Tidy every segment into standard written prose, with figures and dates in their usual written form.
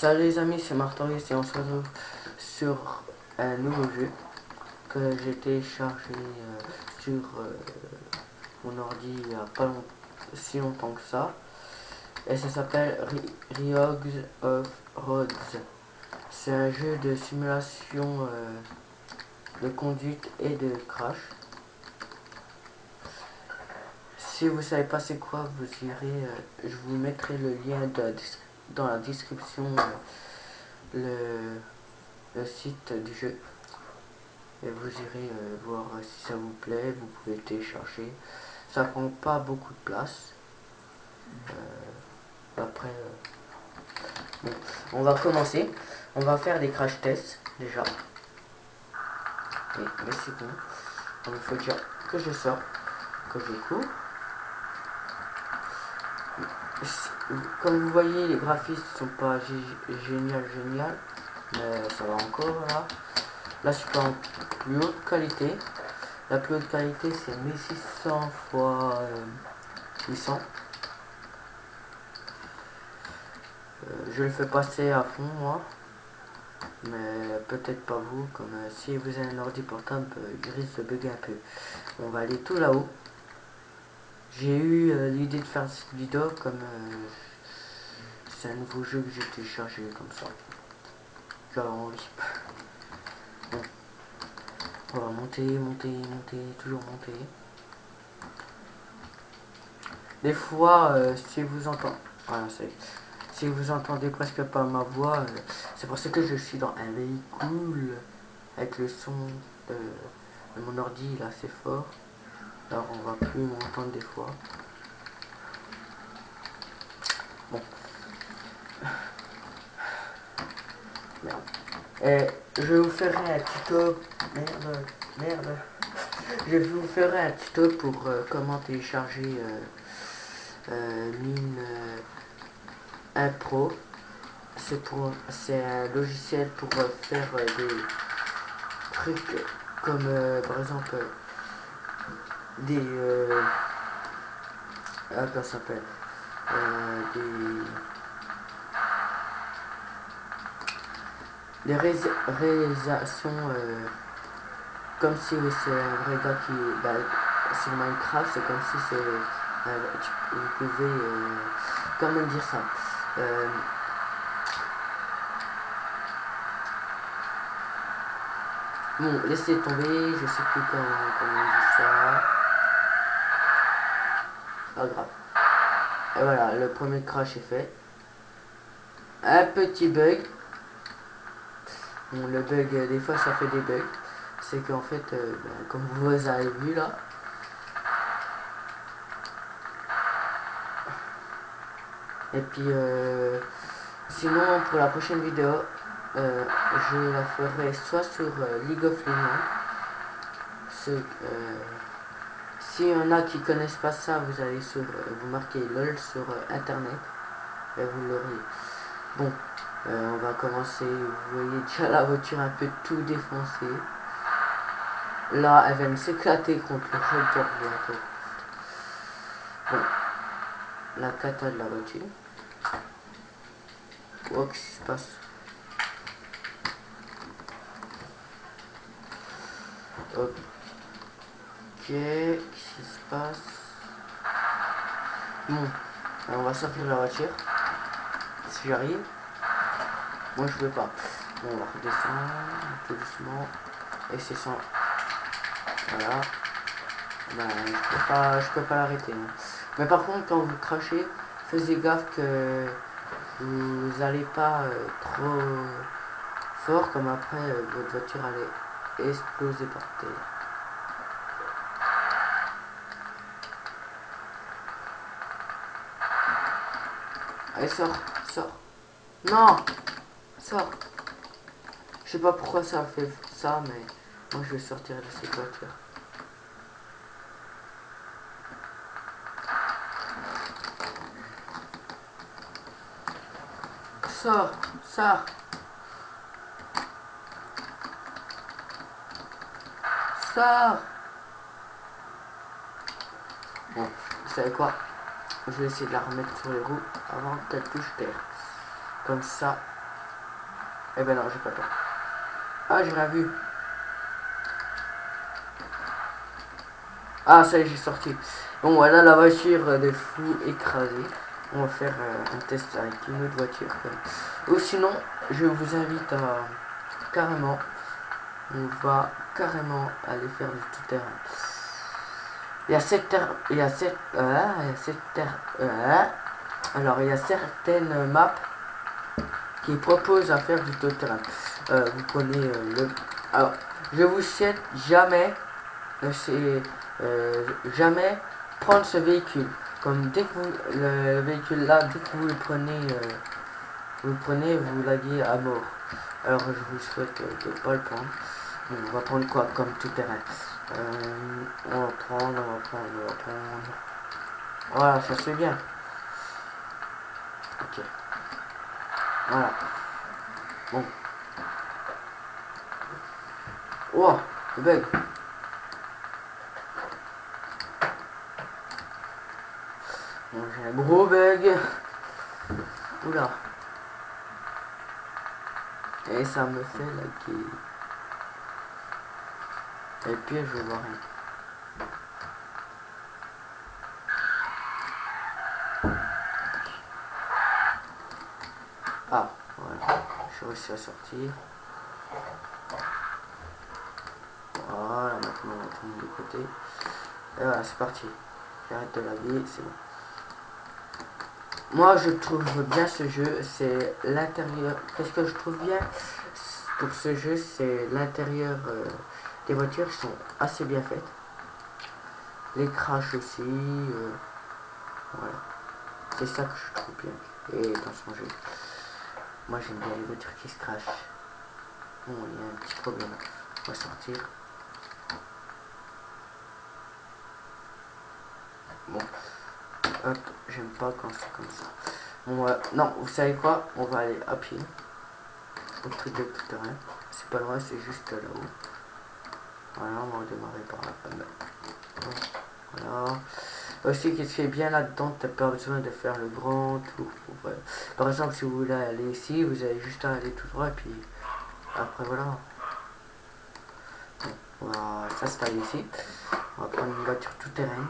Salut les amis, c'est Martorius et on se retrouve sur un nouveau jeu que j'ai téléchargé sur mon ordi il n'y a pas si longtemps que ça. Et ça s'appelle Riogs of Roads. C'est un jeu de simulation de conduite et de crash. Si vous savez pas c'est quoi, vous irez, je vous mettrai le lien dans la description, le site du jeu. Et vous irez voir si ça vous plaît, vous pouvez le télécharger. Ça prend pas beaucoup de place. Après, bon, on va commencer. On va faire des crash tests déjà. Mais c'est bon. Donc, il faut dire que je sors, que je cours. Comme vous voyez, les graphismes sont pas génial, mais ça va encore là. Là, je suis pas en plus haute qualité. La plus haute qualité, c'est 1600 x 800. Je le fais passer à fond, moi. Mais peut-être pas vous. Comme si vous avez un ordi portable, il risque de bugger un peu. On va aller tout là-haut. J'ai eu l'idée de faire cette vidéo comme c'est un nouveau jeu que j'ai téléchargé comme ça. J'avais envie. Bon. On va monter, toujours monter. Des fois, si vous entendez, voilà, si vous entendez presque pas ma voix, c'est parce que je suis dans un véhicule avec le son de mon ordi là, c'est fort. Alors on va plus m'entendre des fois. Bon. Merde. Et je vous ferai un tuto. Merde. Je vous ferai un tuto pour comment télécharger Mine Impro. C'est un logiciel pour faire des trucs comme par exemple des comment ça s'appelle des réalisations comme si c'est un vrai gars qui sur Minecraft, c'est comme si c'est vous pouvez comment dire ça, bon, laissez tomber, je sais plus comment on dit ça. Pas grave. Et voilà, le premier crash est fait. Un petit bug. Bon, le bug, des fois ça fait des bugs. C'est qu'en fait, comme vous avez vu là, et puis sinon pour la prochaine vidéo, je la ferai soit sur League of Legends. S'il y en a qui connaissent pas ça, vous allez sur, vous marquez LOL sur internet et vous l'aurez. Bon, on va commencer. Vous voyez déjà la voiture un peu tout défoncée. Là, elle vient de s'éclater contre le moteur bientôt. Bon, la cata de la voiture. Oh, qu'est-ce qui se passe? Ok, qu'est-ce qui se passe? Bon, on va sortir de la voiture. Si j'arrive. Moi, je veux pas. Bon, on va redescendre tout doucement. Et c'est sans. Voilà. Ben, je peux pas l'arrêter. Hein. Mais par contre, quand vous crachez, faites gaffe que vous n'allez pas trop fort, comme après votre voiture allait exploser par terre. Allez, sors, sors. Non, sors. Je sais pas pourquoi ça fait ça, mais moi je vais sortir de cette voiture. Sors, sors. Sors. Bon, vous savez quoi? Je vais essayer de la remettre sur les roues avant qu'elle touche terre. Comme ça, Eh ben non, j'ai pas le temps. Ah, j'ai rien vu. Ah, ça y est, j'ai sorti. Bon, voilà la voiture de fou écrasée. On va faire un test avec une autre voiture. Ou sinon, je vous invite à carrément, on va carrément aller faire du tout terrain. Il y a cette terre, il y a cette, il y a cette terre, alors il y a certaines maps qui proposent à faire du tout terrain. Vous prenez le, alors je vous souhaite jamais, c'est jamais prendre ce véhicule. Comme dès que vous, le véhicule là, dès que vous le prenez, vous laguez à mort. Alors je vous souhaite de pas le prendre. On va prendre quoi comme tout terrain? On va prendre. Voilà, ça c'est bien. Ok. Voilà. Bon. Oh, le bug. Bon, j'ai un gros bug. Oula. Et ça me fait laguer. Et puis je vois rien. Ah, voilà. J'ai réussi à sortir. Voilà, maintenant on va tourner de côté. Et voilà, c'est parti. J'arrête de laguer, c'est bon. Moi je trouve bien ce jeu, c'est l'intérieur. Qu'est-ce que je trouve bien pour ce jeu? C'est l'intérieur des voitures sont assez bien faites. Les crashs aussi. Voilà. C'est ça que je trouve bien. Et dans son jeu. Moi j'aime bien les voitures qui se crashent. Bon, il y a un petit problème. On va sortir. Bon. Hop, j'aime pas quand c'est comme ça. Bon, non, vous savez quoi? On va aller à pied. Au truc de tout terrain. C'est pas loin, c'est juste là-haut. Voilà, on va redémarrer par là. Voilà. Aussi, qu'est-ce qui est bien là-dedans, t'as pas besoin de faire le grand tour. Par exemple, si vous voulez aller ici, vous avez juste à aller tout droit et puis après voilà. Bon, on va s'installer ici. On va prendre une voiture tout terrain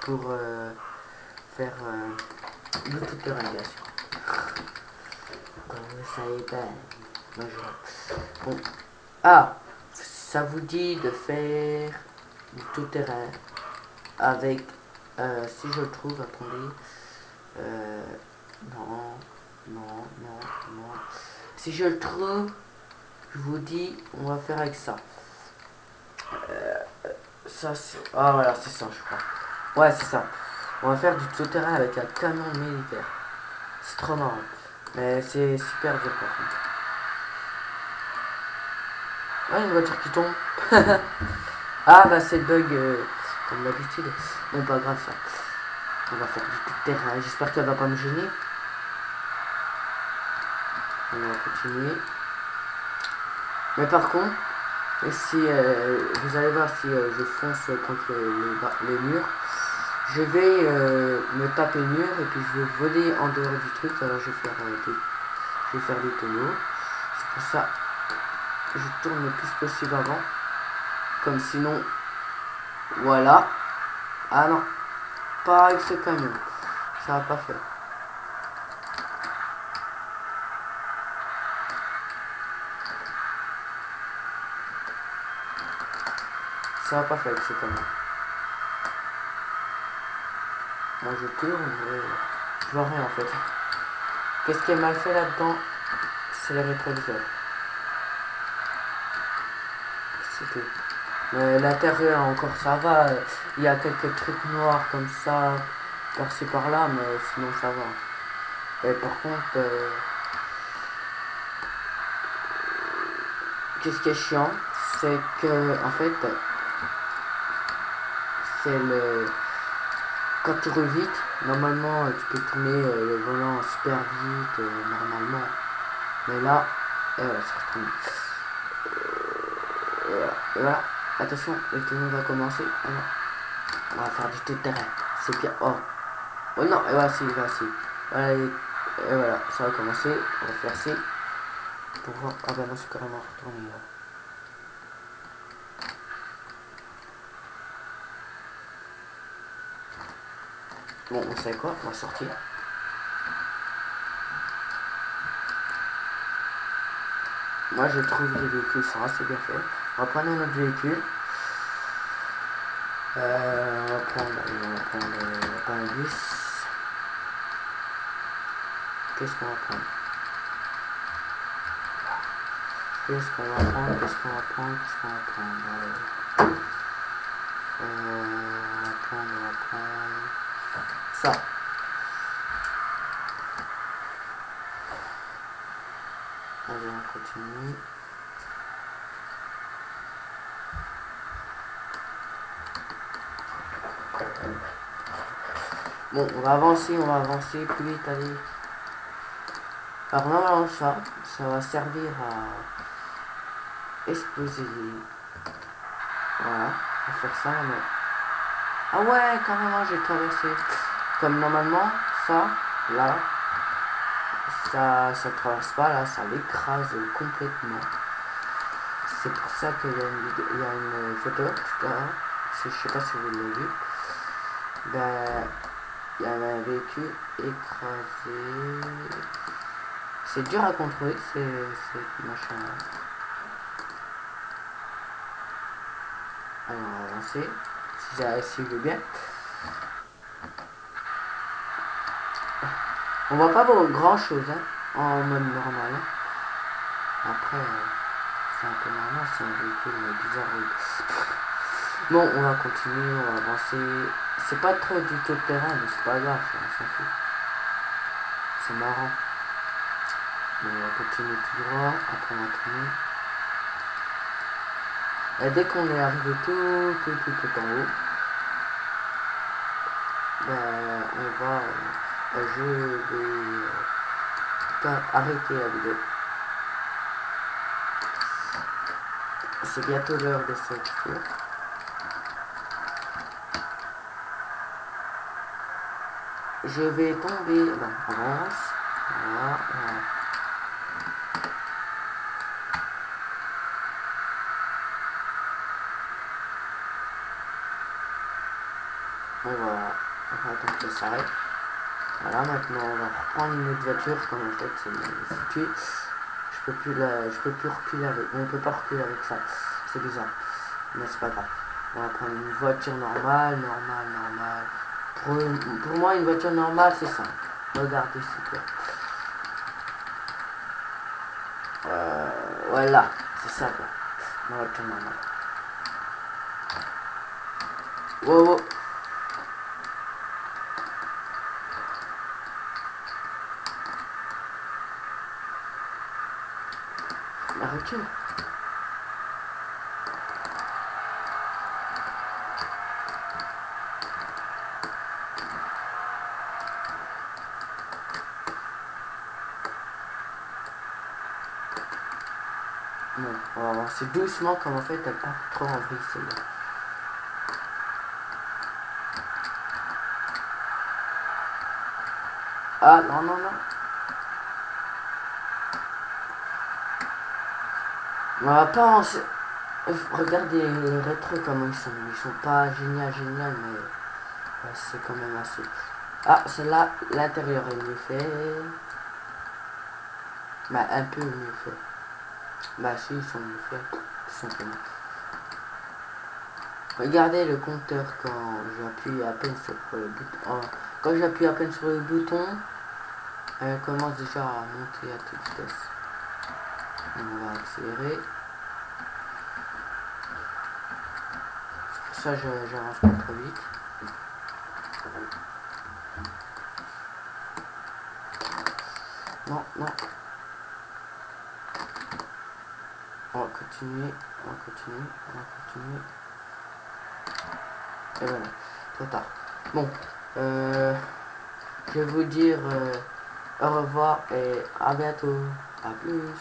pour faire le tout terrain bien sûr. Comme ça est bien. Bon. Ah, ça vous dit de faire du tout terrain avec, si je le trouve, attendez, non, non, non, non, si je le trouve, je vous dis, on va faire avec ça. Ça, c'est, ah voilà, c'est ça, je crois. Ouais, c'est ça. On va faire du tout terrain avec un camion militaire. C'est trop marrant. Mais c'est super dur par contre. Ah, une voiture qui tombe. Ah, bah c'est le bug comme d'habitude. Mais pas grave ça. On va faire du tout terrain. J'espère qu'elle va pas me gêner. On va continuer. Mais par contre, si vous allez voir si je fonce contre les murs, je vais me taper le mur et puis je vais voler en dehors du truc. Alors je vais faire des tonneaux. C'est pour ça que je tourne le plus possible avant. Comme sinon, voilà. Ah non, pas avec ce camion. Ça va pas faire. Ça va pas faire avec ce camion. Moi je tourne, je vois rien en fait. Qu'est-ce qui est mal fait là-dedans? C'est les rétroviseurs. C'est tout. Mais l'intérieur encore ça va. Il y a quelques trucs noirs comme ça, par-ci par-là, mais sinon ça va. Et par contre, qu'est-ce qui est chiant, c'est que en fait, c'est le quand tu roules vite, normalement tu peux tourner le volant super vite, normalement. Mais là, et voilà, c'est retourné. Et voilà, attention, le tournoi va commencer. Alors, on va faire du tout terrain. C'est bien. Oh, oh non, et voici, voici. Voilà, Et voilà, ça va commencer. On va faire C pour voir. Ah bah non, c'est carrément retourné là. Bon, on sait quoi, on va sortir. Moi je trouve les véhicules sont assez bien faits. On va prendre un autre véhicule. On va prendre un bus. Qu'est-ce qu'on va prendre? Qu'est-ce qu'on va prendre? Qu'est-ce qu'on va prendre? Qu'est-ce qu'on va prendre? On va prendre ça. Allez, on continue. Bon, on va avancer plus vite, allez. Alors normalement ça va servir à exploser. Voilà, on va faire ça mais... Ah ouais, carrément j'ai traversé. Comme normalement, ça, là, ça traverse pas, là, ça l'écrase complètement. C'est pour ça qu'il y a une photo tout à l'heure. Je sais pas si vous l'avez vu. Ben, il y a un véhicule écrasé. C'est dur à contrôler, c'est machin. Alors on va avancer. Si je veux bien. On voit pas grand chose hein, en mode normal. Après, c'est un peu normal, c'est un véhicule bizarre. Bon, on va continuer, on va avancer. C'est pas trop du tout de terrain, mais c'est pas grave, on s'en fout. C'est marrant. Bon, on va continuer tout droit, après on va tourner. Et dès qu'on est arrivé tout en haut, ben, on va, je vais arrêter la vidéo. C'est bientôt l'heure de sortir. Je vais tomber. Non, on avance. Voilà, voilà. On va attendre que ça s'arrête. Voilà, maintenant on va reprendre une autre voiture comme en fait c'est situé. Je peux plus reculer avec. On peut pas reculer avec ça. C'est bizarre. Mais c'est pas grave. On va prendre une voiture normale. Pour moi une voiture normale c'est ça. Regardez c'est quoi. Voilà, c'est ça quoi. Une voiture normale. Wow. La recule. Bon, on va avancer doucement comme en fait elle part trop en vrille celle-là. Ah non. On va pas en... Regardez les rétro comment ils sont pas génial mais c'est quand même assez. Ah celle-là, l'intérieur est mieux fait. Bah un peu mieux fait. Bah si ils sont mieux faits, tout simplement. Regardez le compteur quand j'appuie à peine sur le bouton. Quand j'appuie à peine sur le bouton, elle commence déjà à monter à toute vitesse. On va accélérer. Pour ça j'avance pas trop vite. Non. On va continuer. Et voilà, trop tard. Bon, je vais vous dire au revoir et à bientôt. À plus.